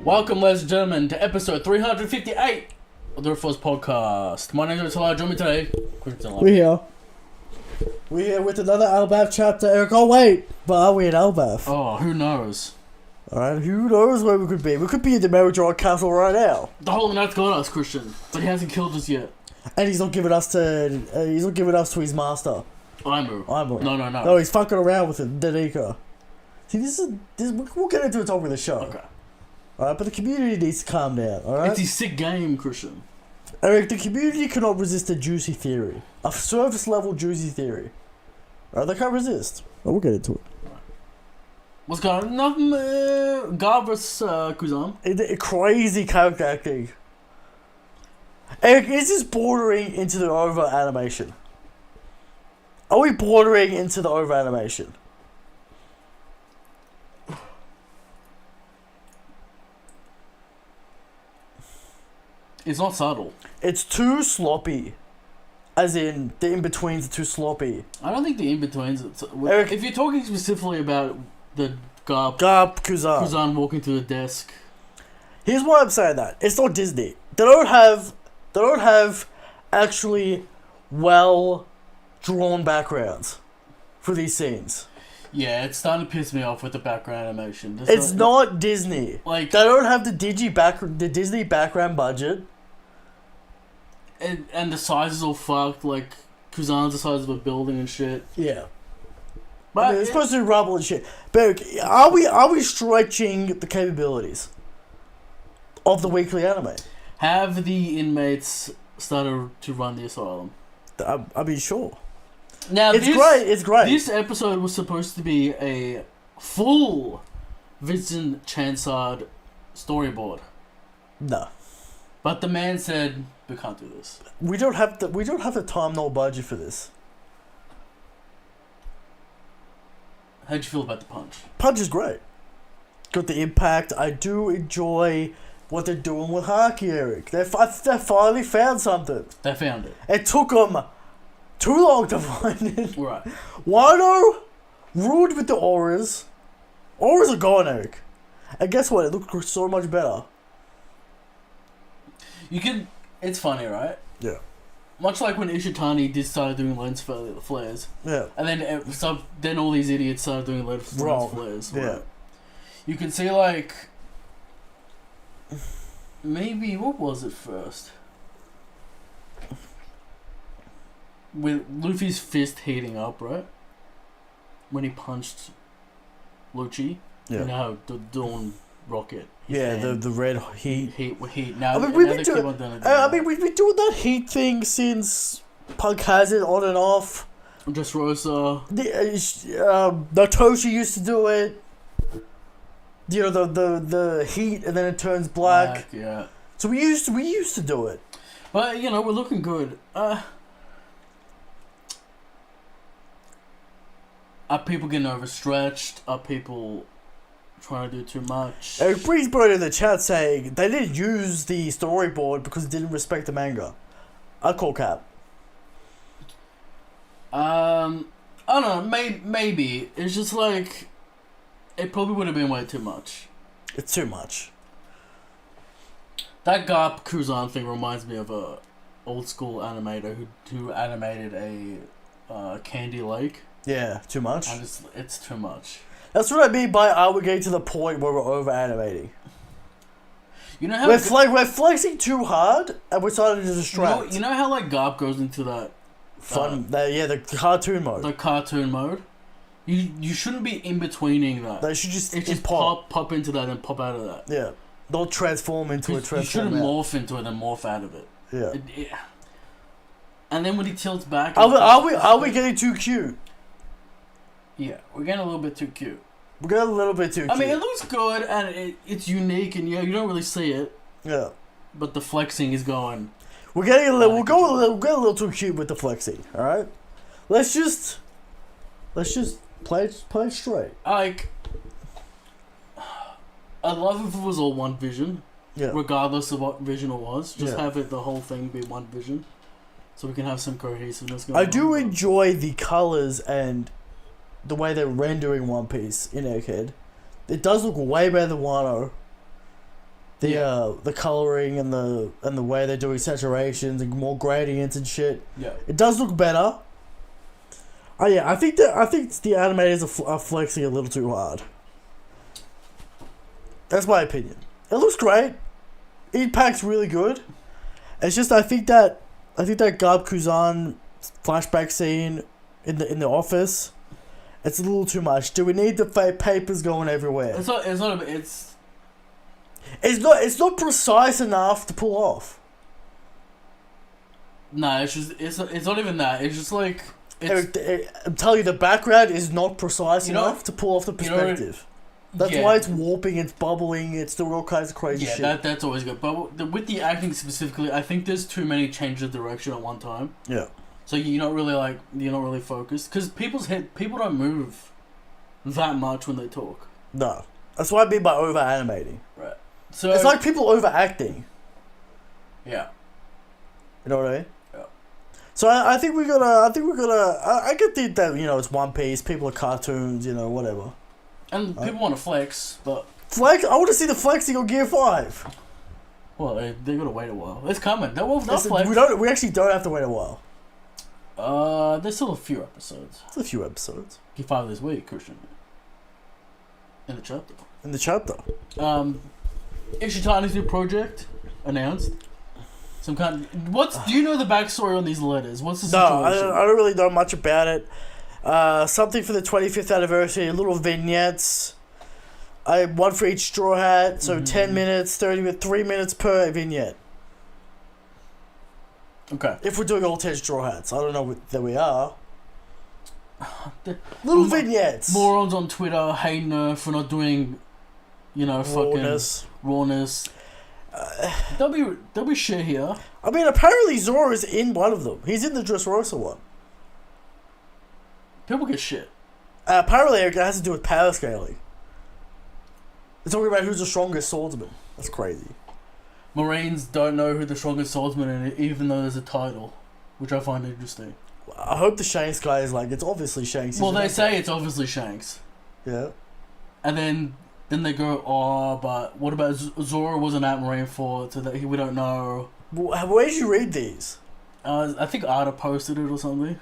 Welcome, ladies and gentlemen, to episode 358 of the Reforce Podcast. My name is Taylor. Join me today. We're here with another Elbath chapter, Eric. Oh, wait. But are we in Elbath? Oh, who knows? Alright, who knows where we could be? We could be in the Meridron Castle right now. The Holy Knight's got us, Christian, but he hasn't killed us yet. And he's not giving us to his master. Aimu. No. No, he's fucking around with it, Danica. See, we'll get into the top of the show. Okay. Alright, but the community needs to calm down, alright? It's a sick game, Christian. Eric, the community cannot resist a juicy theory. A surface level juicy theory. Alright, they can't resist. Oh, we'll get into it. What's going on? Nothing, Garvus, Kuzan. Crazy character acting. Eric, is this bordering into the over animation? Are we bordering into the over animation? It's not subtle. It's too sloppy. As in, the in-betweens are too sloppy. I don't think the in-betweens... Eric, if you're talking specifically about the Garb Kuzan walking to the desk... Here's why I'm saying that. It's not Disney. They don't have actually well-drawn backgrounds for these scenes. Yeah, it's starting to piss me off with the background animation. It's not Disney. Like, they don't have the Disney background budget. And the size is all fucked. Like, Kuzan's the size of a building and shit. Yeah. But I mean, it's supposed to be rubble and shit. But are we stretching the capabilities of the weekly anime? Have the inmates started to run the asylum? I mean, sure. Now, It's great. This episode was supposed to be a full Vincent Chansard storyboard. No. But the man said, we can't do this. We don't have the time nor budget for this. How'd you feel about the punch? Punch is great. Got the impact. I do enjoy what they're doing with Haki, Eric. They finally found something. They found it. It took them too long to find it. Right. Wano ruined with the auras. Auras are gone, Eric. And guess what? It looked so much better. It's funny, right? Yeah. Much like when Ishitani started doing lens flares. Yeah. And then all these idiots started doing lens flares. Right? Yeah. You can see, like, maybe, what was it first? With Luffy's fist heating up, right? When he punched Lucci. Yeah. You know, the Dawn rocket. Yeah, the red heat. Heat. Now, I mean, we've been doing that heat thing since Punk has it on and off. Dressrosa. Natoshi used to do it. You know, the heat and then it turns black. Yeah. So we used to do it. But you know, we're looking good. Are people getting overstretched? Are people trying to do too much? Eric Breezebird in the chat saying they didn't use the storyboard because it didn't respect the manga. I call cap. I don't know. Maybe it's just like it probably would have been way too much. It's too much. That Garp Kuzan thing reminds me of a old school animator who animated a Candy Lake. Yeah, too much. And it's too much. That's what I mean by are we getting to the point where we're over animating? You know how we're flexing too hard and we're starting to distract. You know how like Garp goes into that fun the cartoon mode. The cartoon mode. You shouldn't be in betweening that. They should just pop into that and pop out of that. Yeah, don't transform into it. You shouldn't morph into it and morph out of it. Yeah. And then when he tilts back, are we getting too cute? Yeah, we're getting a little bit too cute. We're getting a little bit too cute. I mean, it looks good and it's unique and you don't really see it. Yeah. But the flexing is going. We're getting a little. We'll get a little too cute with the flexing. All right. Let's just play it straight. Like, I'd love if it was all one vision. Yeah. Regardless of what vision it was, just Yeah. have it the whole thing be one vision, so we can have some cohesiveness going. I do enjoy the colors and the way they're rendering One Piece in Egghead. It does look way better than Wano. The coloring and the way they're doing saturations and more gradients and shit. Yeah. It does look better. Oh yeah, I think the animators are flexing a little too hard. That's my opinion. It looks great. Impact's really good. It's just I think that Garb Kuzan flashback scene in the office, it's a little too much. Do we need the fake papers going everywhere? It's not precise enough to pull off. No, it's not even that. It's just like I'm telling you, the background is not precise enough to pull off the perspective. That's why it's warping, it's bubbling, it's doing all kinds of crazy shit. Yeah, that's always good. But with the acting specifically, I think there's too many changes of direction at one time. Yeah. So you're not really focused because people don't move that much when they talk. No, that's what I mean by over animating. Right. So it's like people overacting. Yeah. You know what I mean? Yeah. So I think we're gonna. I could think that it's One Piece. People are cartoons. Whatever. And people want to flex, but flex. I want to see the flexing on Gear 5. Well, they gotta wait a while. It's coming. They'll flex. We actually don't have to wait a while. There's still a few episodes. It's a few episodes. Gear 5 this week, Christian. In the chapter. Ishitani's new project announced. Some kind. Do you know the backstory on these letters? What's the situation? No, I don't really know much about it. Something for the 25th anniversary, little vignettes. One for each straw hat, so 10 minutes, 30 minutes, 3 minutes per vignette. Okay. If we're doing all 10 straw hats, I don't know that we are. Little vignettes. Morons on Twitter hating her for not doing, rawness. Rawness. There'll be shit here. I mean, apparently Zoro is in one of them. He's in the Dressrosa one. People get shit. Apparently it has to do with power scaling. They're talking about who's the strongest swordsman. That's crazy. Marines don't know who the strongest swordsman is, even though there's a title, which I find interesting. I hope the Shanks guy is like, it's obviously Shanks. Well, they say it's obviously Shanks. Yeah. And then they go, but what about Zoro wasn't at Marineford, so that we don't know. Where did you read these? I think Arda posted it or something.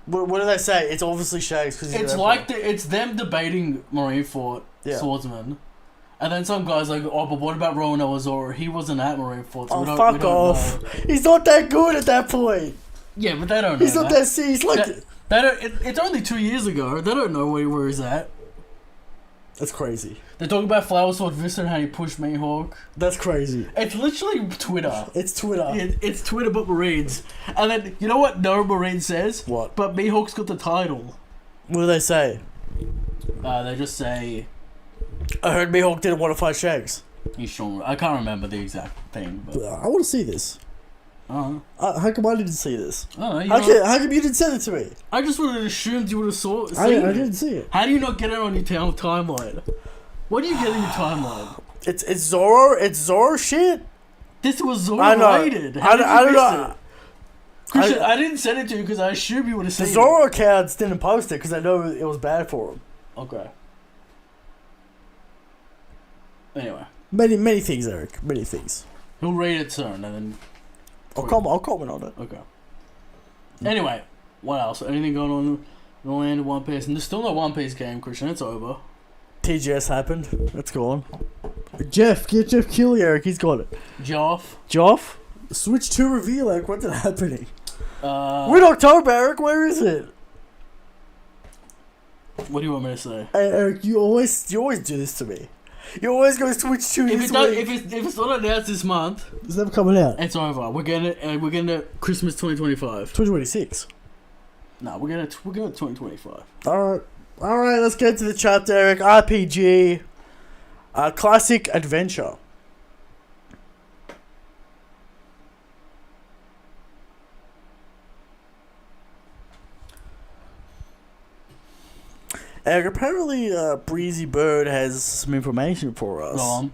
What do they say? It's obviously Shanks. It's them debating Marineford swordsman. And then some guy's like, but what about Roanoke Zoro? He wasn't at Marineford, so fuck off. Know. He's not that good at that point. Yeah, but they don't know. He's not that he's like... It's only 2 years ago. They don't know where he's at. That's crazy. They're talking about Flower Sword Vista and how he pushed Mihawk. That's crazy. It's literally Twitter. It's Twitter. It's Twitter but Marines. And then, you know what no Marine says? What? But Mihawk's got the title. What do they say? They just say... I heard Mihawk didn't want to fight Shanks. He's strong. I can't remember the exact thing. But I want to see this. How come I didn't see this? How come you didn't send it to me? I just would have assumed you would have seen it. I didn't see it. How do you not get it on your timeline? What do you get in your timeline? It's Zoro. It's Zoro shit. This was Zoro related. I don't know. Christian, I didn't send it to you because I assumed you would have seen it. The Zoro accounts didn't post it because I know it was bad for him. Okay. Anyway. Many things, Eric. Many things. He'll read it soon and then... I'll comment on it. Okay. Anyway, what else? Anything going on in the land of One Piece? And there's still no One Piece game, Christian. It's over. TGS happened. It's gone. Get Jeff Keighley, Eric. He's got it. Joff? Switch 2 reveal, Eric. What's happening? We're in October, Eric. Where is it? What do you want me to say? Hey, Eric, you always do this to me. You always go Switch 2 this week. If it's not announced this month... It's never coming out. It's over. We're getting it Christmas 2025. 2026. No, we're getting it 2025. Alright, let's get to the chapter, Eric. RPG. Classic adventure. Eric, apparently Breezy Bird has some information for us. Go on.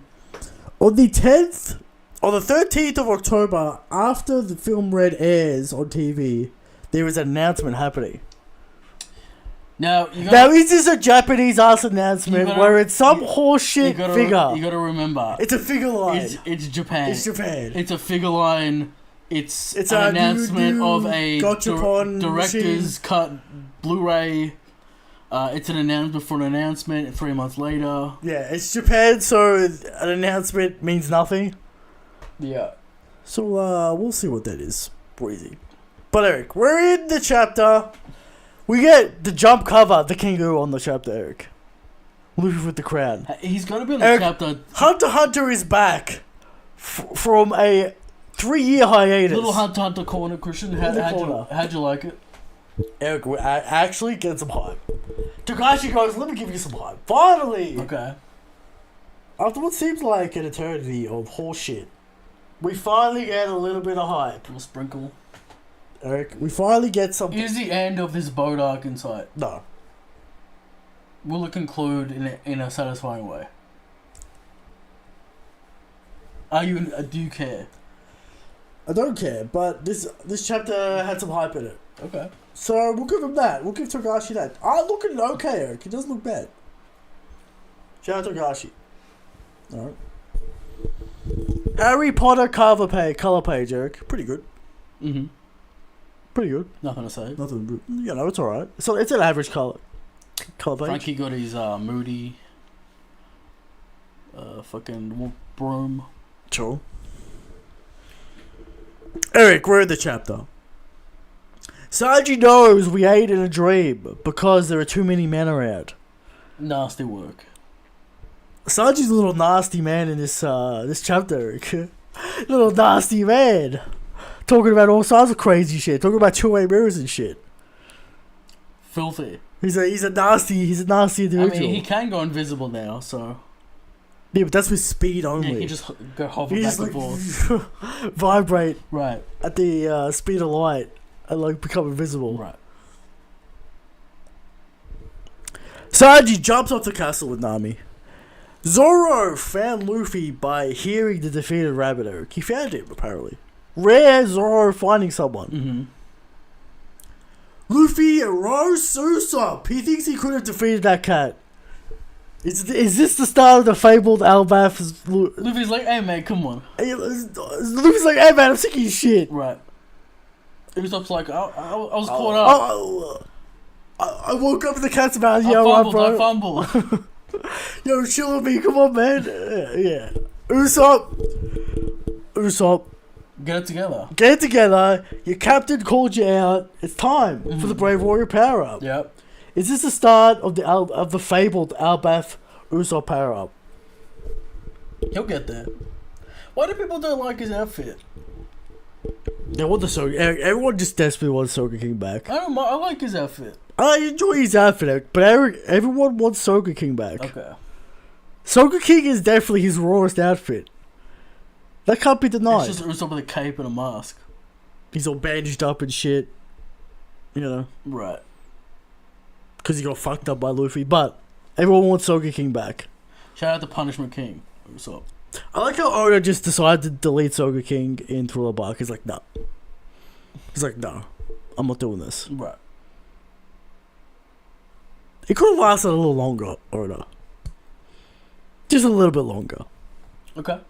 On the 13th of October, after the film Red airs on TV, there is an announcement happening. Now, is this a Japanese ass announcement where it's some horseshit figure? You gotta remember. It's a figure line. It's Japan. It's Japan. It's a figure line. It's an announcement of a director's cut Blu-ray. It's an announcement for an announcement 3 months later. Yeah, it's Japan, so an announcement means nothing. Yeah. So, we'll see what that is. Breezy. But Eric, we're in the chapter. We get the jump cover, the kangaroo on the chapter, Eric. Luffy with the crown. He's got to be on the chapter. Hunter x Hunter is back from a 3-year hiatus. Little Hunter x Hunter corner, Christian. How'd you like it? Eric, we actually get some hype. Togashi goes, let me give you some hype. Finally! Okay. After what seems like an eternity of horseshit, we finally get a little bit of hype. A sprinkle. Eric, we finally get something. Is the end of this boat arc in sight? No. Will it conclude in a satisfying way? Do you care? I don't care, but this chapter had some hype in it. Okay. So we'll give him that. We'll give Togashi that. Looking okay, Eric. He doesn't look bad. Shout out Togashi. Alright. Harry Potter color page, Eric. Pretty good. Mm-hmm. Pretty good. Nothing to say. Nothing. You know, it's alright. So it's an average color page. Frankie got his moody fucking broom. Sure. Eric, we're in the chapter. Sanji knows we ate in a dream because there are too many men around. Nasty work. Sanji's a little nasty man in this chapter, Eric. Little nasty man. Talking about all sorts of crazy shit. Talking about two-way mirrors and shit. Filthy. He's a nasty individual. I mean, he can go invisible now, so. Yeah, but that's with speed only. Yeah, he just go hover back and forth. Vibrate. Right. At the speed of light and become invisible. Right. Sanji jumps off the castle with Nami. Zoro found Luffy by hearing the defeated rabbit, Eric. He found him, apparently. Rare Zoro finding someone. Mm-hmm. Luffy rose Usopp. He thinks he could have defeated that cat. Is this the start of the fabled Albath? Luffy's like, hey man, come on. Luffy's like, hey man, I'm sick of your shit. Right. Usopp's like, I was caught up. I woke up in the cat's mouth. I fumbled. Yo, chill with me. Come on, man. Yeah. Usopp. Get it together. Your captain called you out. It's time for the Brave Warrior power up. Yep. Is this the start of the fabled Albath Usopp power up? He'll get there. Why do people don't like his outfit? They want the Soga. Everyone just desperately wants Soga King back. I like his outfit. I enjoy his outfit, but everyone wants Soga King back. Okay. Soga King is definitely his rawest outfit. That can't be denied. It's just Usopp with a cape and a mask. He's all bandaged up and shit. You know. Right. Because he got fucked up by Luffy. But everyone wants Soga King back. Shout out to Punishment King. Usopp. I like how Oda just decided to delete Soga King in Thriller Bark. He's like, no. I'm not doing this. Right. It could have lasted a little longer, Oda. Just a little bit longer. Okay.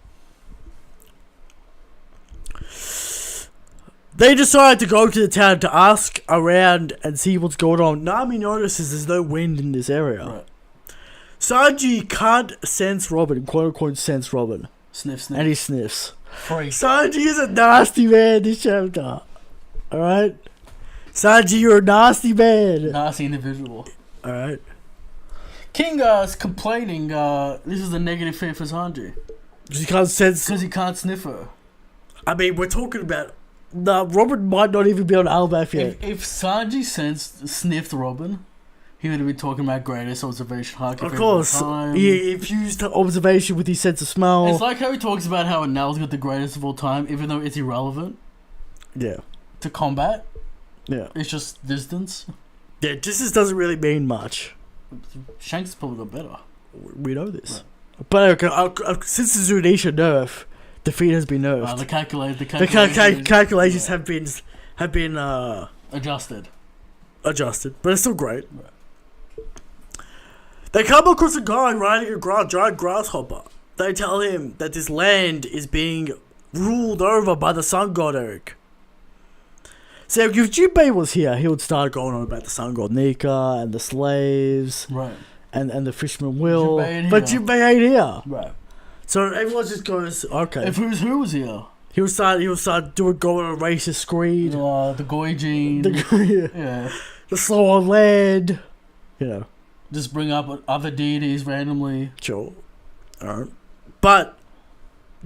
They decide to go to the town to ask around and see what's going on. Nami notices there's no wind in this area. Right. Sanji can't sense Robin, quote unquote sense Robin. Sniff. And he sniffs. Freak. Sanji is a nasty man this chapter. Alright? Sanji, you're a nasty man. Nasty individual. Alright. King is complaining this is a negative fear for Sanji. Because he can't sense. Because he can't sniff her. I mean, we're talking about. Nah, Robin might not even be on Albath yet. If Sanji sniffed Robin, he would have been talking about greatest observation hike. Of course. He infused observation with his sense of smell. It's like how he talks about how Nell's got the greatest of all time, even though it's irrelevant. Yeah. To combat. Yeah. It's just distance. Yeah, distance doesn't really mean much. Shanks probably got better. We know this. Right. But since the Zunisha nerf, the feat has been nerfed. The calculations have been adjusted. But it's still great. Right. They come across a guy riding a giant grasshopper. They tell him that this land is being ruled over by the sun god, Eric. So if Junpei was here, he would start going on about the sun god Nika and the slaves. Right. And the fisherman Will. But Junpei ain't here. Right. So everyone just goes, okay. If who was here? He'll start going on a racist screed. The Goijin. Yeah. The slow on land. You know. Just bring up other deities randomly. Sure. Alright. But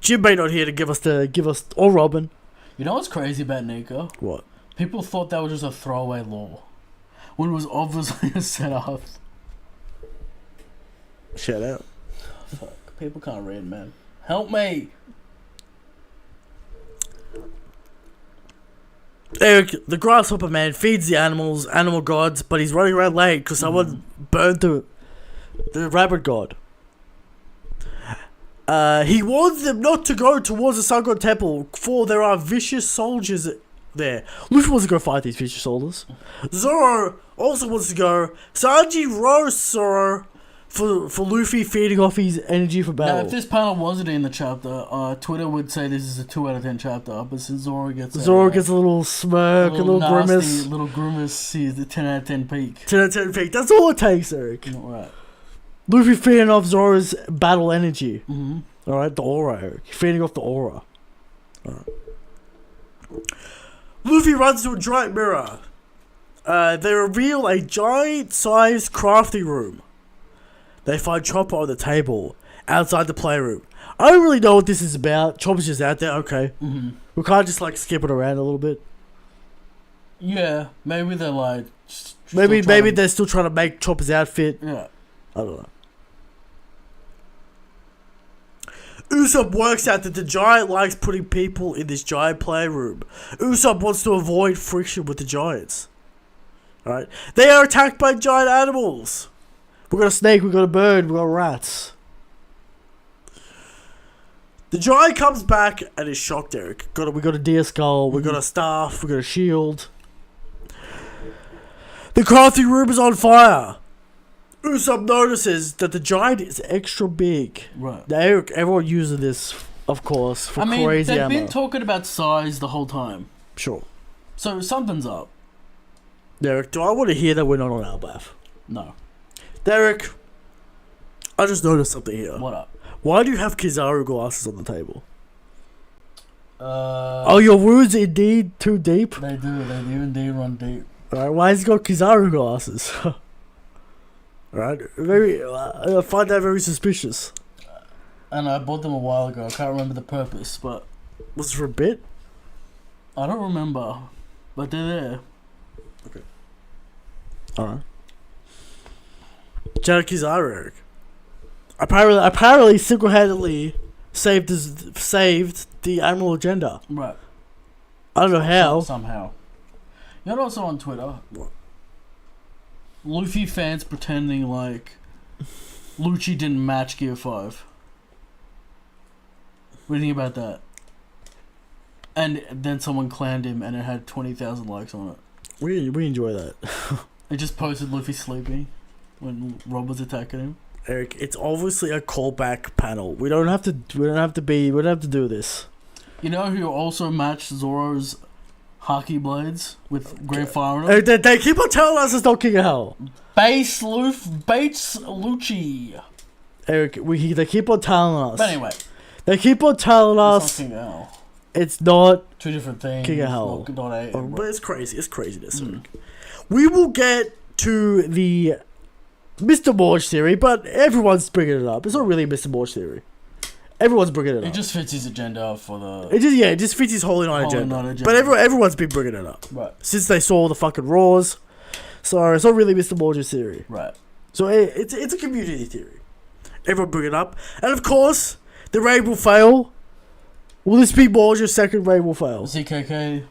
Jinbei not here to give us or Robin. You know what's crazy about Nika? What? People thought that was just a throwaway law. When it was obviously a setup. Shout out. Fuck. People can't read, man. Help me! Eric, the grasshopper man, feeds the animal gods, but he's running around late because someone burned the rabbit god. He warns them not to go towards the Sun God Temple, for there are vicious soldiers there. Luffy wants to go fight these vicious soldiers. Zoro also wants to go. Sanji roasts Zoro for Luffy feeding off his energy for battle. Now, if this panel wasn't in the chapter, Twitter would say this is a 2 out of 10 chapter, but since Zoro gets a little smirk, a little nasty, grimace. Little grimace, he's the 10 out of 10 peak. 10 out of 10 peak, that's all it takes, Eric. Alright. Luffy feeding off Zoro's battle energy. Mm-hmm. Alright, the aura, Eric. Feeding off the aura. Alright. Luffy runs to a giant mirror. They reveal a giant-sized crafting room. They find Chopper on the table, outside the playroom. I don't really know what this is about. Chopper's just out there, okay. Mm-hmm. We can't just skip it around a little bit. Yeah, maybe they're Maybe they're still trying to make Chopper's outfit. Yeah. I don't know. Usopp works out that the giant likes putting people in this giant playroom. Usopp wants to avoid friction with the giants. Alright? They are attacked by giant animals. We got a snake, we got a bird, we got rats. The giant comes back and is shocked, Eric. We got a deer skull, we got a staff, we got a shield. The crafting room is on fire. Usopp notices that the giant is extra big. Right. Now, Eric, everyone uses this, of course, for crazy ammo. They've been talking about size the whole time. Sure. So something's up. Derek, do I want to hear that we're not on Albath? No. Derek, I just noticed something here. What up? Why do you have Kizaru glasses on the table? Are your wounds indeed too deep? They do indeed run deep. Alright, why has he got Kizaru glasses? Alright, I find that very suspicious. And I bought them a while ago. I can't remember the purpose, but... Was it for a bit? I don't remember, but they're there. Okay. Alright. Shout out Kizaru, Eric. Apparently single-handedly saved the animal agenda. Right. I don't know how. Somehow. You know also on Twitter? What? Luffy fans pretending like Lucci didn't match Gear 5. What do you think about that? And then someone clanned him and it had 20,000 likes on it. We enjoy that. It just posted Luffy sleeping when Rob was attacking him. Eric, it's obviously a callback panel. We don't have to do this. You know who also matched Zoro's hockey blades with Great Fire on them? They keep on telling us it's not King of Hell. Bates Lucci. Eric, they keep on telling us. But anyway. They keep on telling us King of Hell. It's not two different things. King of Hell. But it's crazy. It's craziness. We will get to the Mr. Morge theory, but everyone's bringing it up. It's not really a Mr. Morge theory. Everyone's bringing it up. It just fits his agenda for the... It just fits his Holy Night agenda. But everyone's been bringing it up. Right. Since they saw the fucking Raws. So it's not really Mr. Morge's theory. Right. So it's a community theory. Everyone bring it up. And of course, the raid will fail. Will this be Morge's second raid will fail? ZKK.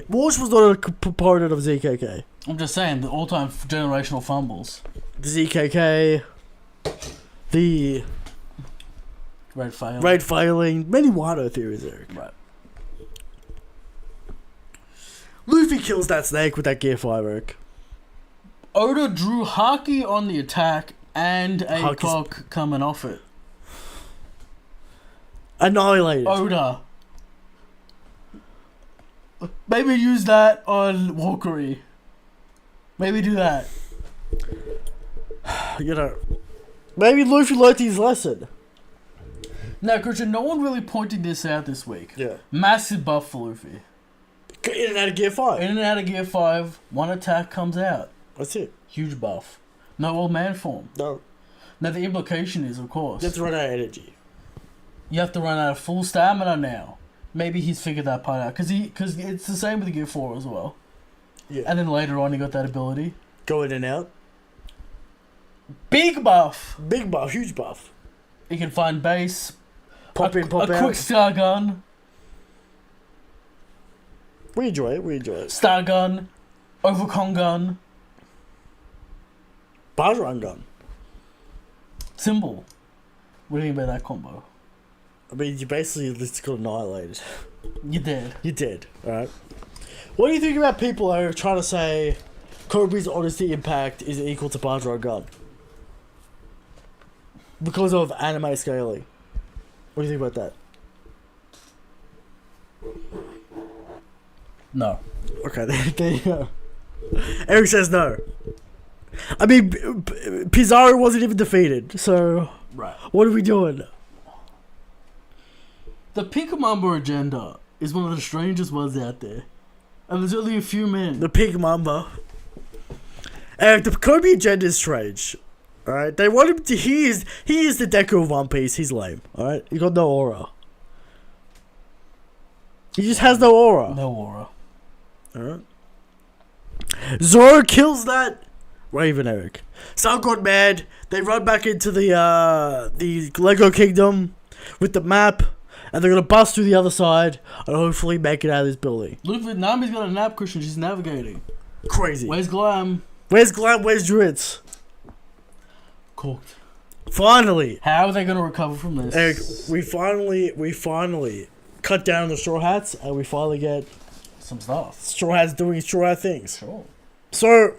Morge was not a proponent of ZKK. I'm just saying, the all-time generational fumbles. The ZKK, the raid failing, many Wano theories, Eric. Right. Luffy kills that snake with that Gear 5, Eric. Oda drew Haki on the attack, And a Hulk cock coming off it. Annihilated. Oda. Maybe use that on Walkery. Maybe do that. You know, maybe Luffy learned his lesson. Now, Christian, no one really pointed this out this week. Yeah. Massive buff for Luffy. In and out of Gear 5. In and out of Gear 5, one attack comes out. That's it. Huge buff. No old man form. No. Now, the implication is, of course, You have to run out of energy. you have to run out of full stamina now. Maybe he's figured that part out. Because it's the same with Gear 4 as well. Yeah. And then later on, he got that ability. Go in and out. Big buff! Big buff. Huge buff. He can find base. Pop in, pop a out. quick star gun. We enjoy it. We enjoy it. Star gun. Overcon gun. Barge run gun. Symbol. What do you think about that combo? I mean, you basically just got annihilated. You're dead. You're dead. Alright. What do you think about people who are trying to say Kobe's honesty impact is equal to barge run gun? Because of anime scaling. What do you think about that? No. Okay, there you go. Eric says no. I mean, Pizarro wasn't even defeated, so Right. what are we doing? The Pink Mamba agenda is one of the strangest ones out there. And there's only a few men. The Pig Mamba. Eric, the Kobe agenda is strange. Alright, they want him to. He is the Deku of One Piece. He's lame. Alright, he got no aura. He just has no aura. No aura. Alright. Zoro kills that Raven, Eric. Sungod mad. They run back into the Lego Kingdom with the map, and they're gonna bust through the other side and hopefully make it out of this building. Luffy, Nami's got a nap cushion. She's navigating. Crazy. Where's Glam? Where's Glam? Where's Druids? Cooked. Finally, How are they going to recover from this? Eric, we finally cut down on the Straw Hats, and we finally get Some stuff. Straw Hats doing Straw Hat things. Sure. So,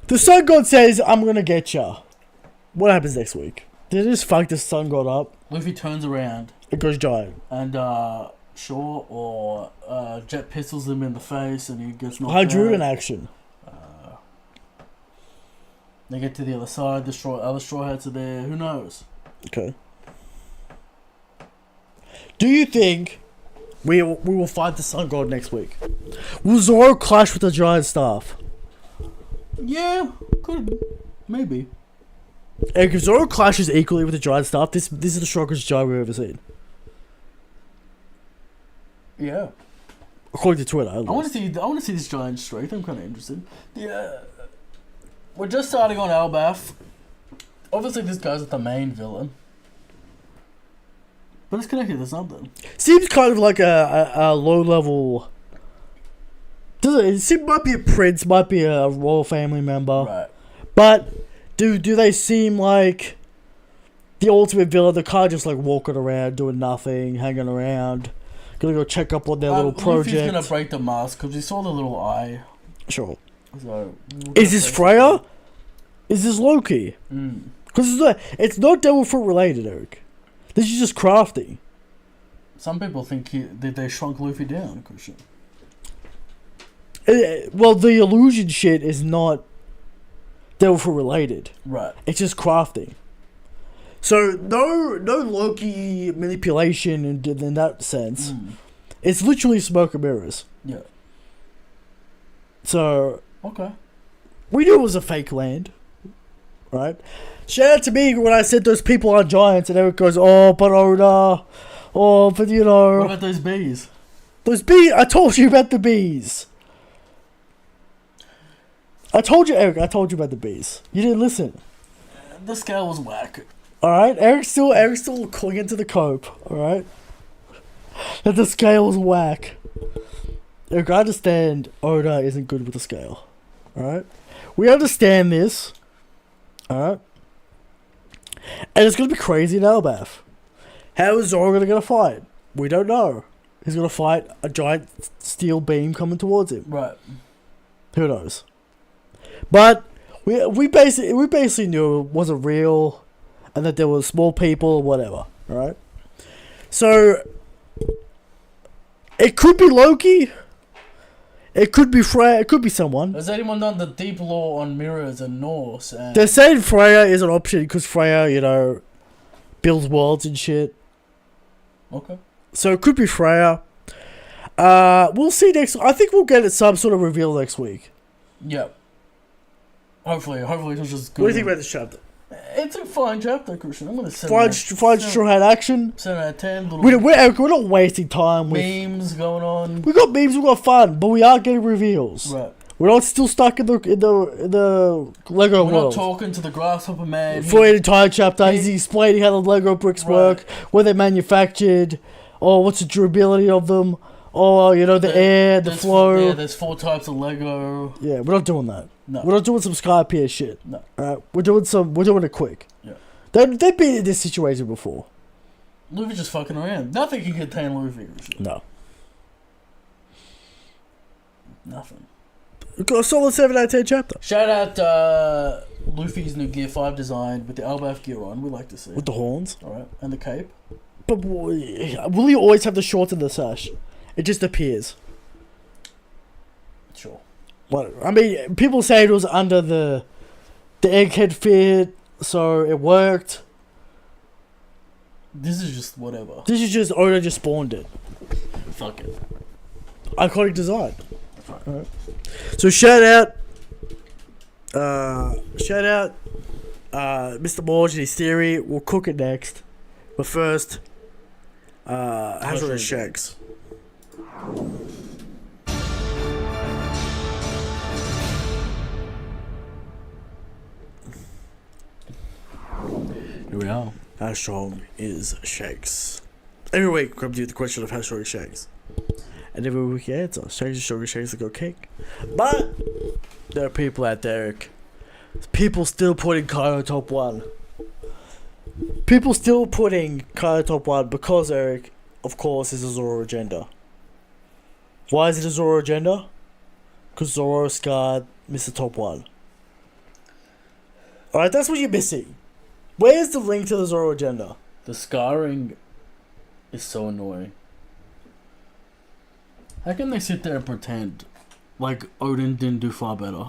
the Sun God says, I'm gonna get ya. What happens next week? They just fuck the Sun God up. Luffy turns around It goes giant. and, Shaw or Jet pistols him in the face and he gets knocked Hydru in out. action. They get to the other side, the other Straw Hats are there, who knows? Okay. Do you think we will fight the Sun God next week? Will Zoro clash with the giant staff? Yeah, could. Maybe. Eric, if Zoro clashes equally with the giant staff, this is the strongest giant we've ever seen. Yeah. According to Twitter, at I want to least. see this giant strength. I'm kind of interested. Yeah. We're just starting on Elbaf. Obviously, this guy's not the main villain. But it's connected to something. Seems kind of like a low level. It might be a prince, might be a royal family member. Right. But do they seem like the ultimate villain? The car just like walking around, doing nothing, hanging around, gonna go check up on their little project. Luffy's gonna break the mask because we saw the little eye. Sure. So, Is this Freya? Is this Loki? Because it's not Devil Fruit related, Eric. This is just crafting. Some people think that they shrunk Luffy down, Christian. Well, the illusion shit is not Devil Fruit related. Right. It's just crafting. So no Loki manipulation in that sense. It's literally smoke and mirrors. Yeah. So Okay. we knew it was a fake land, right? Shout out to me when I said those people are giants, and Eric goes, "Oh, but Oda, oh, but you know." What about those bees? Those bees. I told you about the bees. I told you, Eric. I told you about the bees. You didn't listen. The scale was whack. All right, Eric's still clinging to the cope. All right, that the scale was whack. Eric, I understand Oda isn't good with the scale. All right, we understand this. All right, and it's gonna be crazy in Elbaf. How is Zoro gonna get a fight? We don't know. He's gonna fight a giant steel beam coming towards him. Right. Who knows? But We basically knew it wasn't real, and that there were small people or whatever. Right. So it could be Loki. It could be Freya. It could be someone. Has anyone done the deep lore on mirrors and Norse? And They're saying Freya is an option because Freya, builds worlds and shit. Okay. So it could be Freya. We'll see next. I think we'll get some sort of reveal next week. Yep. Hopefully it's just good. What do you think about this chapter? It's a fine chapter, Christian. I'm gonna say Fine straw hat action. 7 out of 10. We're not wasting time with memes going on. We got memes, we got fun, but we are getting reveals. Right. We're not still stuck in the Lego We're world. not talking to the grasshopper man. For an entire chapter, he's explaining how the Lego bricks work, where they're manufactured, or what's the durability of them, or the air, the flow. Yeah, there's 4 types of Lego. Yeah, we're not doing that. No. We're not doing some Skypiea shit. No. Alright, we're doing it quick. Yeah. They've been in this situation before. Luffy just fucking around. Nothing can contain Luffy. No. Nothing. We've got a solid 7 out of 10 chapter. Shout out Luffy's new Gear 5 design with the Elbaf gear on. We like to see. With the horns. Alright, and the cape. But will he always have the shorts and the sash? It just appears. Sure. What? I mean, people say it was under the egghead fit, so it worked. This is just whatever. This is just Oda just spawned it. Fuck it. Iconic design. Alright. So shout out, Mr. Morge and his theory. We'll cook it next, but first, Hazard and Shags. Here we are. How strong is Shakes? Every week, we come to you with the question of how strong is Shakes. And every week you answer. Shakes is stronger, Shakes to go kick. But there are people out there, Eric. People still putting Kaido top 1. People still putting Kaido top 1 because, Eric, of course, is a Zoro agenda. Why is it a Zoro agenda? Because Zoro scarred Mr. Top 1. Alright, that's what you're missing. Where's the link to the Zoro agenda? The scarring is so annoying. How can they sit there and pretend like Odin didn't do far better?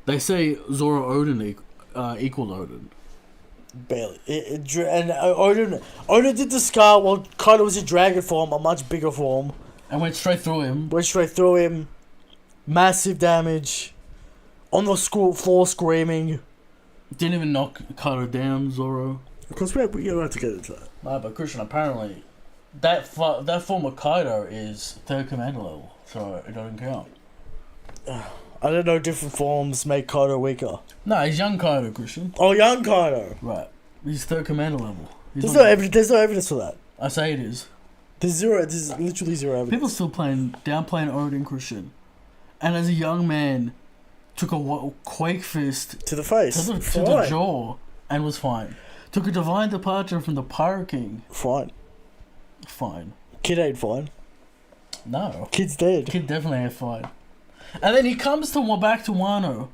They say Zoro Odin equaled Odin. Barely. And Odin did the scar while Kaido was in dragon form, a much bigger form. And went straight through him. Massive damage. On the floor screaming. Didn't even knock Kaido down, Zoro. Of course, we're about to get into that. Nah, but Christian, apparently, that form of Kaido is 3rd commander level, so it doesn't count. I don't know, different forms make Kaido weaker. No, he's young Kaido, Christian. Oh, young Kaido. Right. He's 3rd commander level. There's no evidence for that. I say it is. There's literally zero evidence. People still downplaying Odin, Christian. And as a young man, took a quake fist to the face, to the jaw, and was fine. Took a divine departure from the Pirate King. Fine. Kid ain't fine. No. Kid's dead. Kid definitely ain't fine. And then he comes back to Wano,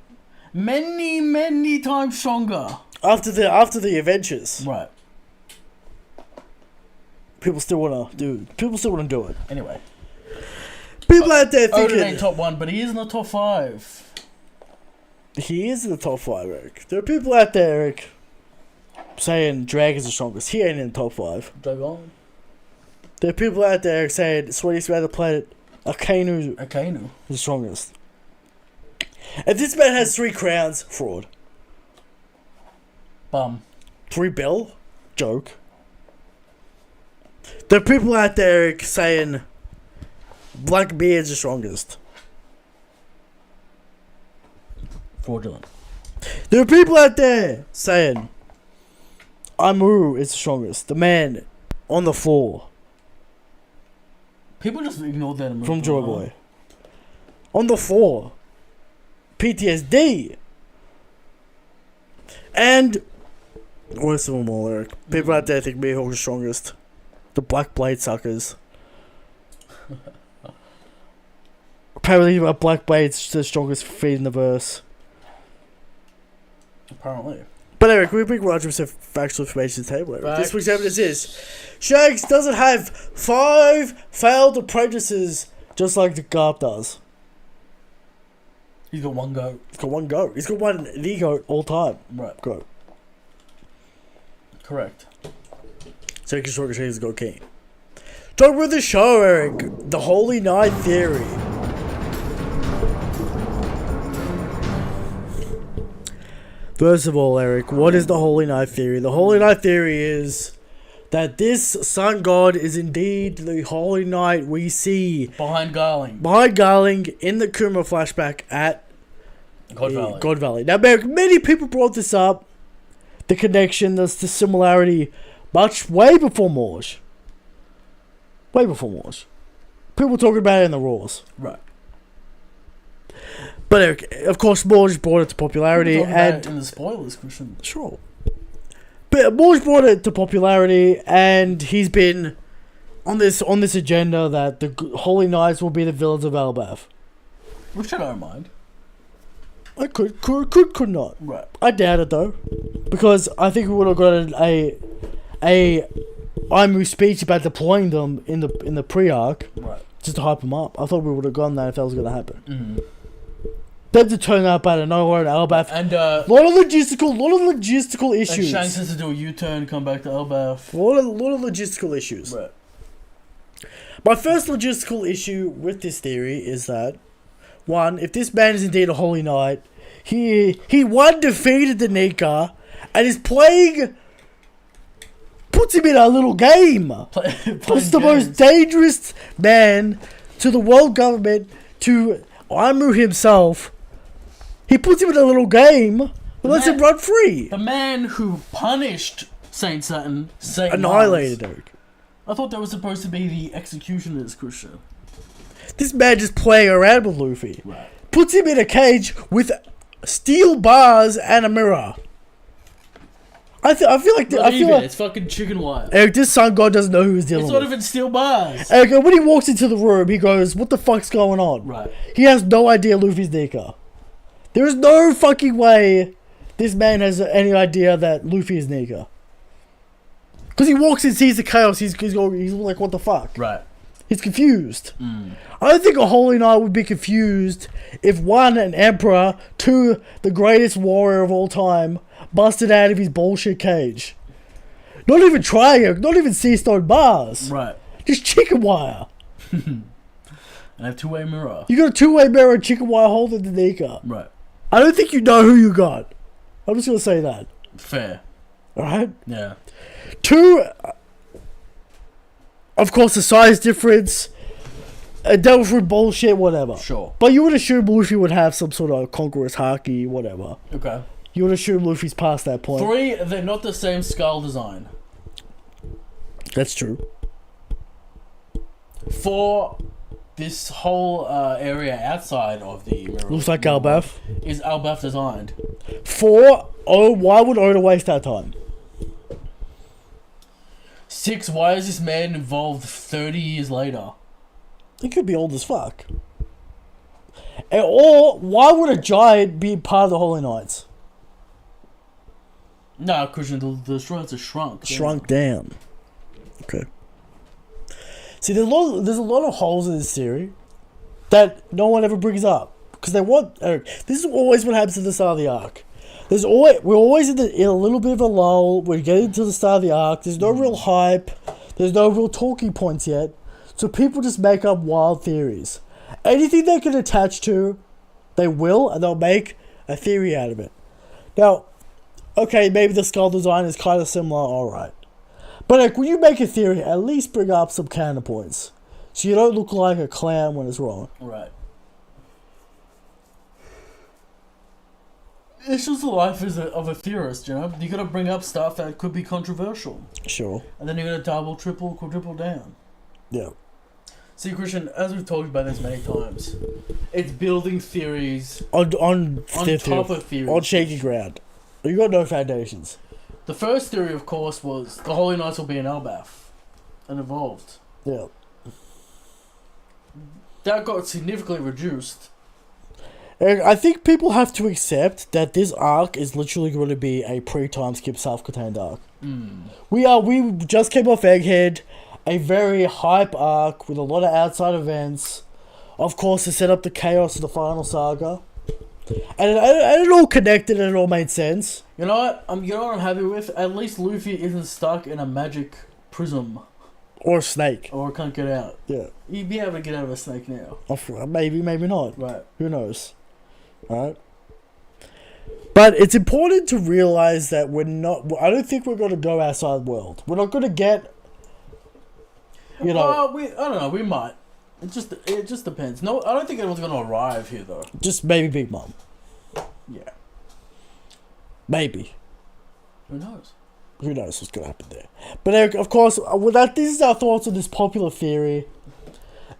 many times stronger. After the adventures. Right. People still wanna do it. Anyway. People out there thinking Odin ain't top 1, but he is in the top 5. He is in the top 5, Eric. There are people out there, Eric, saying Dragon's the strongest. He ain't in the top 5. Dragon. There are people out there, Eric, saying sweetest man on the planet, Akainu is the strongest. And this man has 3 crowns, fraud. Bum. 3 bell, joke. There are people out there, Eric, saying Blackbeard's the strongest. Fraudulent. There are people out there saying Amuru is the strongest. The man on the floor. People just ignore that. From Joy Boy. On the floor. PTSD. And what's some more, Eric? People out there think Mihawk's the strongest. The Black Blade suckers. Apparently, Black Blade's the strongest feat in the verse. Apparently. But anyway, can we bring 100% factual information to the table? This week's evidence is Shanks doesn't have 5 failed apprentices just like the Garp does. He's got one goat. He's got one goat. He's got the goat all time. Right. Goat. Correct. So you can short he's got king. Talk about the show, Eric. The Holy Knight Theory. First of all, Eric, what is the Holy Knight Theory? The Holy Knight Theory is that this sun god is indeed the Holy Knight we see behind Garling. Behind Garling in the Kuma flashback at God Valley. Now, many people brought this up, the connection, the similarity, way before Morge. Way before Morge. People talking about it in the Raws. Right. But Eric, of course, Morge brought it to popularity, and in the spoilers, Christian. Sure. But Morge brought it to popularity, and he's been on this agenda that the Holy Knights will be the villains of Elbaf. Which I don't mind. I could not. Right. I doubt it though, because I think we would have gotten a Aimu speech about deploying them in the pre-arc, right, just to hype them up. I thought we would have gotten that if that was going to happen. Mm-hmm. Then to turn up out of nowhere in Elbaf, and a lot of logistical issues. And Shanks has to do a U-turn, come back to Elbaf. A lot of logistical issues. Right. My first logistical issue with this theory is that, one, if this man is indeed a Holy Knight, he defeated the Nika, and is puts him in a little game. Puts the most dangerous man to the world government, to Aimu himself. He puts him in a little game and lets him run free. The man who punished Saint Saturn, annihilated Eric. I thought that was supposed to be the executioner's Christian. This man just playing around with Luffy. Right. Puts him in a cage with steel bars and a mirror. I feel like it's fucking chicken wire. Eric, this sun god doesn't know who he's dealing with. It's not even steel bars. Eric, when he walks into the room, he goes, "What the fuck's going on?" Right. He has no idea Luffy's Nika. There is no fucking way this man has any idea that Luffy is Nika. Because he walks in, sees the chaos, he's like, "What the fuck?" Right. He's confused. Mm. I don't think a Holy Knight would be confused if, one, an emperor, two, the greatest warrior of all time, busted out of his bullshit cage. Not even trying, not even sea stone bars. Right. Just chicken wire. And a two-way mirror. You got a two-way mirror and chicken wire holding the Nika. Right. I don't think you know who you got. I'm just gonna say that. Fair. Alright? Yeah. Two, of course, the size difference, devil fruit bullshit, whatever. Sure. But you would assume Luffy would have some sort of conqueror's haki, whatever. Okay. You would assume Luffy's past that point. 3, they're not the same skull design. That's true. 4, this whole area outside of the mirror looks like Elbaf. Is Elbaf designed. 4, why would Oda waste that time? 6, why is this man involved 30 years later? He could be old as fuck. Or, why would a giant be part of the Holy Knights? No, Christian, the shrunks are shrunk. Shrunk down. Okay. See, there's a lot of holes in this theory that no one ever brings up. Because they want... this is always what happens at the start of the arc. We're always in a little bit of a lull. We're getting to the start of the arc. There's no real hype. There's no real talking points yet. So people just make up wild theories. Anything they can attach to, they will, and they'll make a theory out of it. Now, okay, maybe the skull design is kind of similar, alright. But like, when you make a theory, at least bring up some counterpoints. So you don't look like a clown when it's wrong. Right. It's just the life of a theorist, you know? You gotta bring up stuff that could be controversial. Sure. And then you gotta double, triple, quadruple down. Yeah. See, Christian, as we've talked about this many times, it's building theories on top of theories. On shaky ground. You got no foundations. The first theory, of course, was the Holy Knights will be in Elbaf and evolved. Yeah. That got significantly reduced. And I think people have to accept that this arc is literally going to be a pre-time skip self-contained arc. We just came off Egghead, a very hype arc with a lot of outside events, of course, to set up the chaos of the final saga, and it all connected and it all made sense. You know what? You know what I'm happy with? At least Luffy isn't stuck in a magic prism. Or a snake. Or can't get out. Yeah. You'd be able to get out of a snake now. Maybe, maybe not. Right. Who knows? Right? But it's important to realize that I don't think we're going to go outside the world. We're not going to get, you know... I don't know, we might. It just depends. No, I don't think anyone's going to arrive here, though. Just maybe Big Mom. Yeah. Maybe. Who knows? Who knows what's going to happen there. But Eric, of course, this is our thoughts on this popular theory.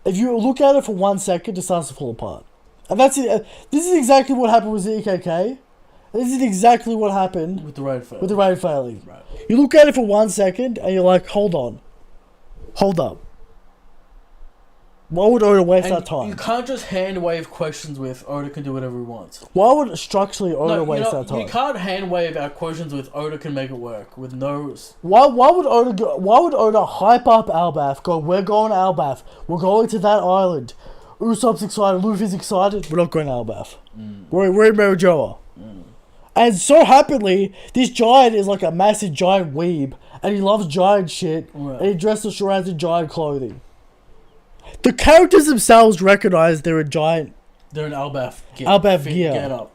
If you look at it for 1 second, it starts to fall apart. And that's it. This is exactly what happened with the EKK. This is exactly what happened with the raid failing. With the raid failing. Right. You look at it for 1 second, and you're like, hold on. Hold up. Why would Oda waste that time? You can't just hand wave questions with Oda can do whatever he wants. Why would structurally Oda waste that time? You can't hand wave our questions with Oda can make it work with no. Why would Oda hype up Albath? Go, we're going to Albath. We're going to that island. Usopp's excited. Luffy's excited. We're not going to Albath. We're in Marijoa. And so happily, this giant is like a massive giant weeb, and he loves giant shit, and he dresses around in giant clothing. The characters themselves recognize they're a giant. They're an Albath gear. Get up.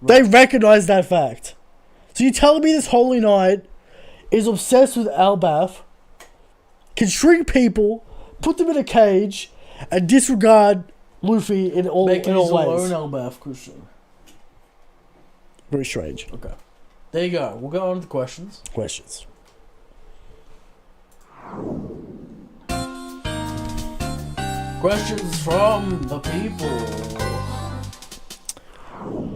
Right. They recognize that fact. So you're telling me this Holy Knight is obsessed with Albath, can shrink people, put them in a cage, and disregard Luffy in all ways. Own Albath, Christian. Very strange. Okay. There you go. We'll go on to the questions. Questions. Questions from the people.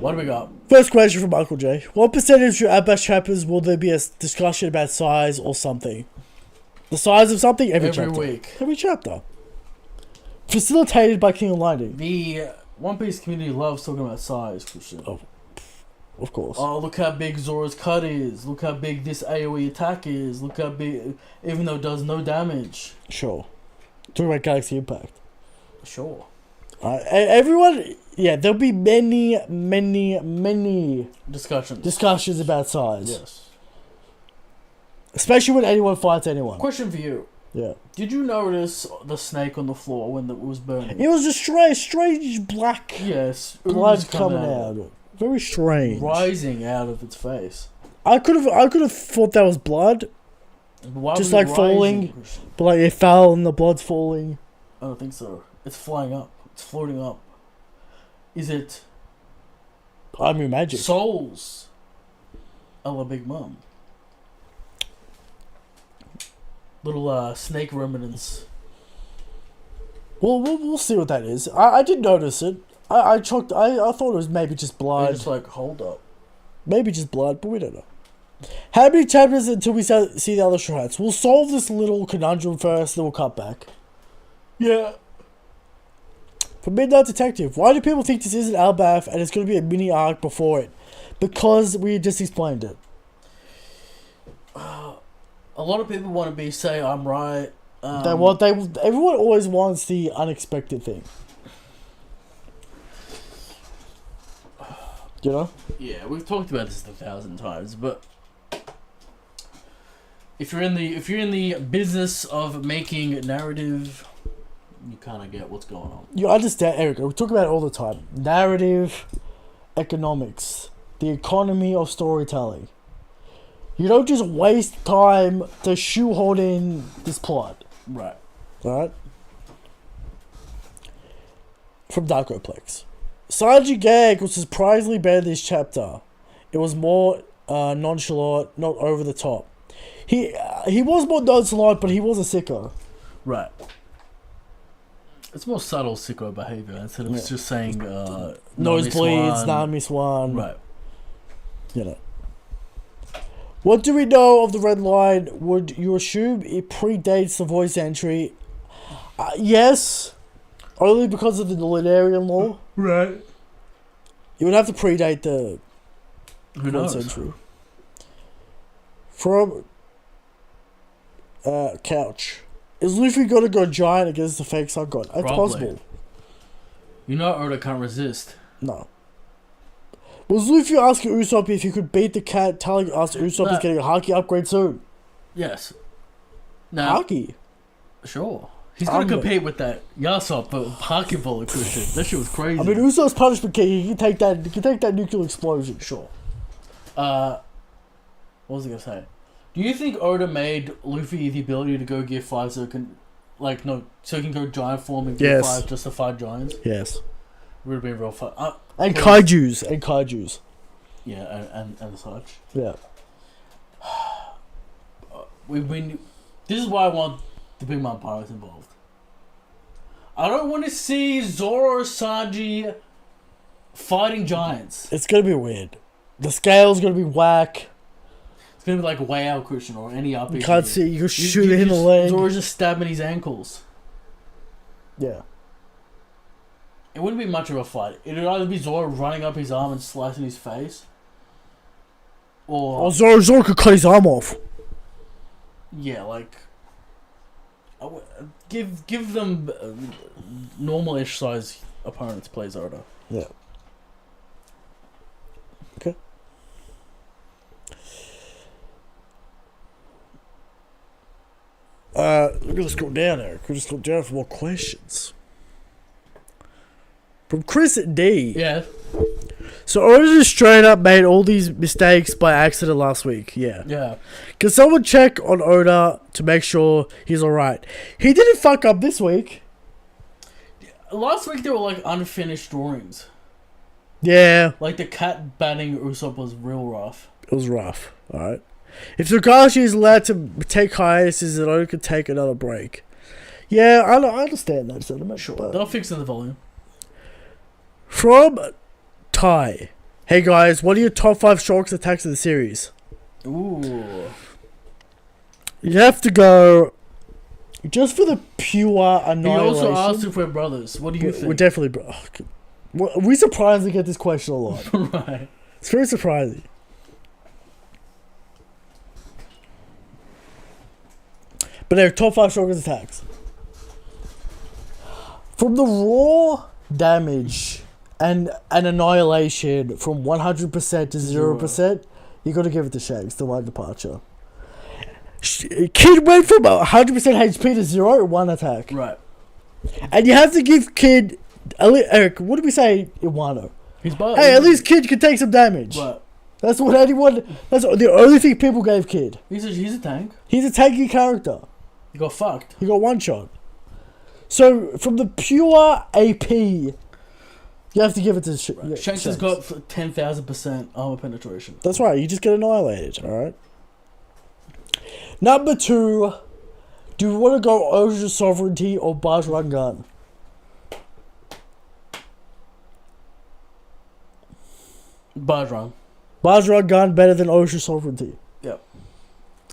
What do we got? First question from Michael J. What percentage of your Albath chapters will there be a discussion about size or something? The size of something every chapter. Week. Every chapter. Facilitated by King of Lightning. The One Piece community loves talking about size, Christian. Oh, of course. Oh, look how big Zora's cut is. Look how big this AoE attack is. Look how big, even though it does no damage. Sure. Talking about Galaxy Impact. Sure. Everyone, there'll be many discussions about size. Yes. Especially when anyone fights anyone. Question for you. Yeah. Did you notice the snake on the floor when it was burning? It was a strange black blood coming out. Very strange. Rising out of its face. I could have thought that was blood. Just like falling. But like it fell and the blood's falling. I don't think so. It's flying up. It's floating up. Is it... I mean, magic. Souls. A la Big Mom. Little snake remnants. Well, we'll see what that is. I did notice it. I thought it was maybe just blood. They're just like, hold up. Maybe just blood, but we don't know. How many chapters until we see the other shrines? We'll solve this little conundrum first, then we'll cut back. Yeah. For Midnight Detective, why do people think this isn't Albath and it's going to be a mini arc before it? Because we just explained it. A lot of people want to say I'm right. Everyone always wants the unexpected thing. You know? Yeah, we've talked about this 1,000 times, but if you're in the business of making narrative, you kind of get what's going on. You understand, Eric, we talk about it all the time. Narrative, economics, the economy of storytelling. You don't just waste time to shoehorn in this plot. Right. Alright? From Darkoplex. Sanji Gag was surprisingly better this chapter. It was more nonchalant, not over the top. He was more nonchalant, but he was a sicko. Right. It's more subtle sicko behavior instead of just saying nosebleeds, nah miss one. Right. You know. What do we know of the Red Line? Would you assume it predates the voice entry? Yes. Only because of the Lunarian law. Right. You would have to predate the Who knows? century. From Couch. Is Luffy gonna go giant against the fake Sungod? It's possible. You know Oda can't resist. No. Was Luffy asking Usopp if he could beat the cat, telling us Usopp is getting a Haki upgrade soon? Yes. Now, Haki? Sure. He's gonna compete with that Yasop, but Haki bullet cushion. That shit was crazy. I mean, Usopp's punishment king. He can take that. He can take that nuclear explosion. Sure. What was I gonna say? Do you think Oda made Luffy the ability to go Gear 5 so it can, so he can go giant form in Gear 5 just to fight giants? Yes. Would have been real fun. And kaijus. Yeah, and such. Yeah. This is why I want the Big Mom Pirates involved. I don't want to see Zoro or Sanji fighting giants. It's gonna be weird. The scale's gonna be whack. It's gonna be like way out cushion or any up. You can't see. You can shoot it in the leg. Zoro's just stabbing his ankles. Yeah. It wouldn't be much of a fight. It'd either be Zoro running up his arm and slicing his face, or Zoro could cut his arm off. Yeah, give them normal-ish size opponents, please, Oda. Yeah. Okay. We're gonna scroll down there. We're gonna scroll down for more questions. From Chris D. Yeah. So Oda just straight up made all these mistakes by accident last week. Yeah. Yeah. Can someone check on Oda to make sure he's alright? He didn't fuck up this week. Last week there were unfinished drawings. Yeah. Like the cat batting Usopp was real rough. It was rough. Alright. If Togashi is allowed to take hiatuses, then Oda could take another break. Yeah, I understand that sentiment. Sure. They'll fix in the volume. From Ty. Hey guys, what are your top 5 strongest attacks of the series? Ooh. You have to go just for the pure annihilation. He also asked if we're brothers. What do you think? We're definitely we surprisingly get this question a lot. Right. It's very surprising. But they're top 5 strongest attacks. From the raw damage and an annihilation from 100% to 0%, you got to give it to Shanks, the one departure. Kid went from 100% HP to 0 in one attack. Right. And you have to give Kid... Eric, what did we say in Wano? Hey, at least Kid can take some damage. Right. That's what anyone... That's the only thing people gave Kid. He's a tank. He's a tanky character. He got fucked. He got one shot. So, from the pure AP, you have to give it to Shanks has got 10,000% armor penetration. That's right, you just get annihilated, alright? Number 2, do you want to go Ocean Sovereignty or Barge Run Gun? Barge Run. Barge Run Gun better than Ocean Sovereignty. Yep.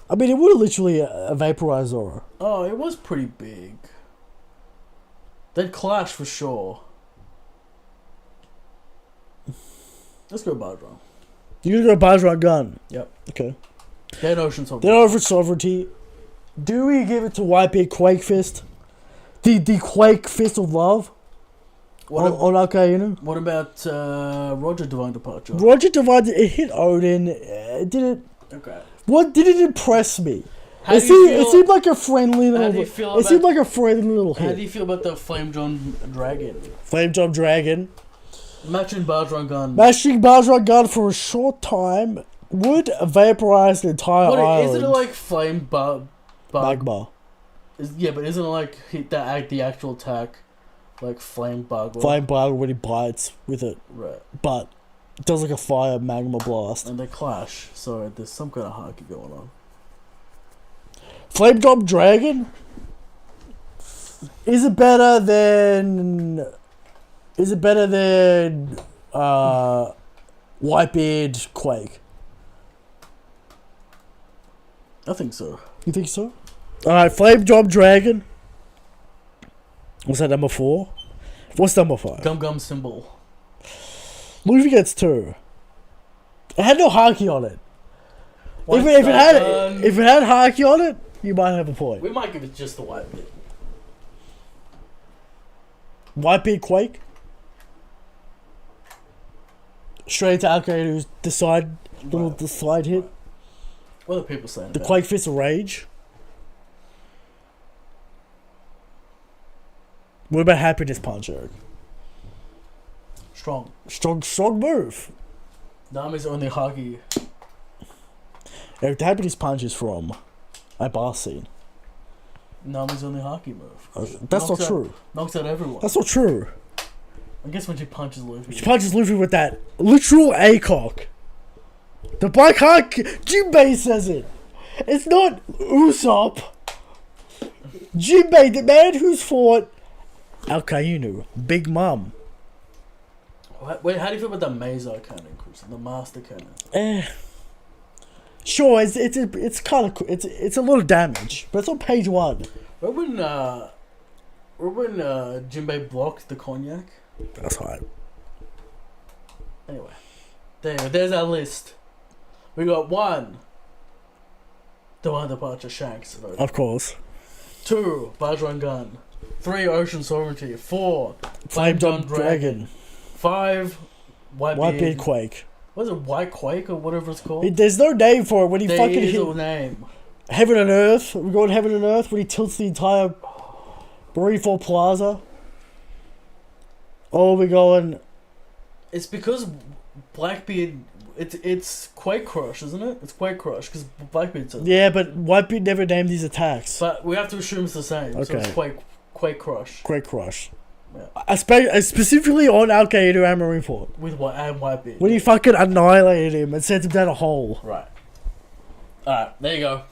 I mean, it would have literally vaporized Zoro. Oh, it was pretty big. They'd clash for sure. Let's go Barge Run. You're gonna go Barge Run Gun? Yep. Okay. Then Ocean Sovereignty. Then Ocean Sovereignty. Do we give it to Whitebeard Quake Fist? The Quake Fist of Love? On Akainu? What about Roger Divine Departure? Roger Divine, it hit Odin. It didn't... Okay. What didn't impress me? It seemed like a friendly little... It seemed like a friendly little hit. How do you feel about the Flame Drum Dragon? Flame Drum Dragon. Matching Barge Run Gun. Matching Barge Run Gun for a short time would vaporize the entire island. Isn't it like Flame Magma. Yeah, but isn't it like the actual attack like Flame Bug? Flame Bug when he bites with it. Right. But it does like a fire magma blast. And they clash, so there's some kind of haki going on. Flame Drum Dragon? Is it better than Whitebeard Quake? I think so. You think so? Alright, Flame Drum Dragon. What's that, number 4? What's number 5? Gum Gum Symbol. Luffy gets 2. It had no haki on it. If it had haki on it, you might have a point. We might give it just the white bit. Whitebeard Quake. Straight to Alkaido's the side hit. What are people saying? The Quake Fist of Rage. What about Happiness Punch, Eric? Strong move. Nami's only haki. Eric, the Happiness Punch is from a bar scene. Nami's only haki move. That's not true. Knocks out everyone. That's not true. I guess when she punches Luffy. She punches Luffy with that literal ACOG. The Black Hawk, Jinbei says it. It's not Usopp. Jinbei, the man who's fought Alkainu, Big Mom. Wait, how do you feel about the Mazo cannon, Chris? The Master Cannon? Sure, it's kind of it's a lot of damage, but it's on page 1. Remember when Jinbei blocked the cognac? That's hard. Anyway, there's our list. We got 1. Divine Departure Shanks. Of course. 2. Bajran Gun. 3. Ocean Sovereignty. 4. Flame Dawn Dragon. 5. Whitebeard Quake. Was it White Quake or whatever it's called? There's no name for it when he there fucking is hit a name. Heaven and Earth. We're going Heaven and Earth when he tilts the entire Marineford Plaza. Oh, we're going. It's because Blackbeard. It's Quake Crush, isn't it? It's Quake Crush because Blackbeard says. Yeah, but Whitebeard never named these attacks. But we have to assume it's the same. Okay. So it's Quake Crush. Quake Crush. Yeah. Specifically on Alkaido and Marineford. With Whitebeard. When he fucking annihilated him and sent him down a hole. Right. Alright, there you go.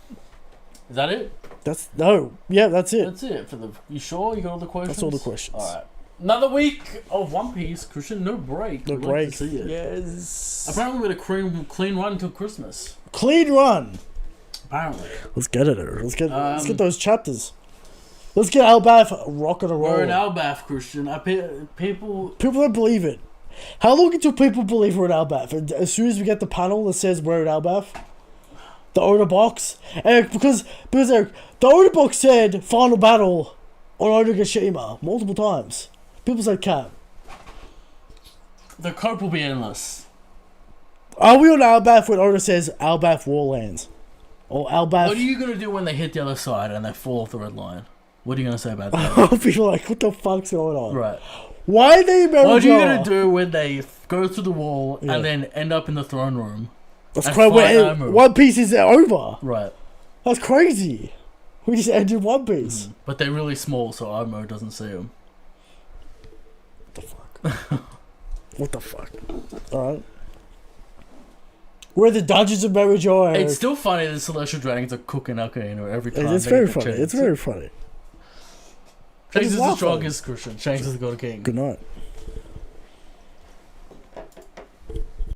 Is that it? That's it. That's it for the. You sure you got all the questions? That's all the questions. Alright. Another week of One Piece, Christian. No break. No break. Like to see it. Yes. Apparently, we had a clean run until Christmas. Clean run. Apparently. Let's get it. Let's get those chapters. Let's get Albath rocking and rolling. We're in Albath, Christian. People don't believe it. How long until people believe we're in Albath? And as soon as we get the panel that says we're in Albath, the Oda box, Eric, because Eric, the Oda box said final battle on Onigashima multiple times. People said cap. The cope will be endless. Are we on Albath when Oda says Albath Warlands? Or Albath... What are you going to do when they hit the other side and they fall off the red line? What are you going to say about that? I'll be like, what the fuck's going on? Right. Why are they America? What are you going to do when they go through the wall and then end up in the throne room? That's crazy. One Piece is over. Right. That's crazy. We just ended One Piece. Mm. But they're really small, so Amo doesn't see them. What the fuck? What the fuck? Alright. We're in the Dungeons of Mary Joy. It's still funny that Celestial Dragons are cooking Alkaino every time. It's very funny. It's very funny. Shanks is the strongest Christian. Shanks is the God King. Good night.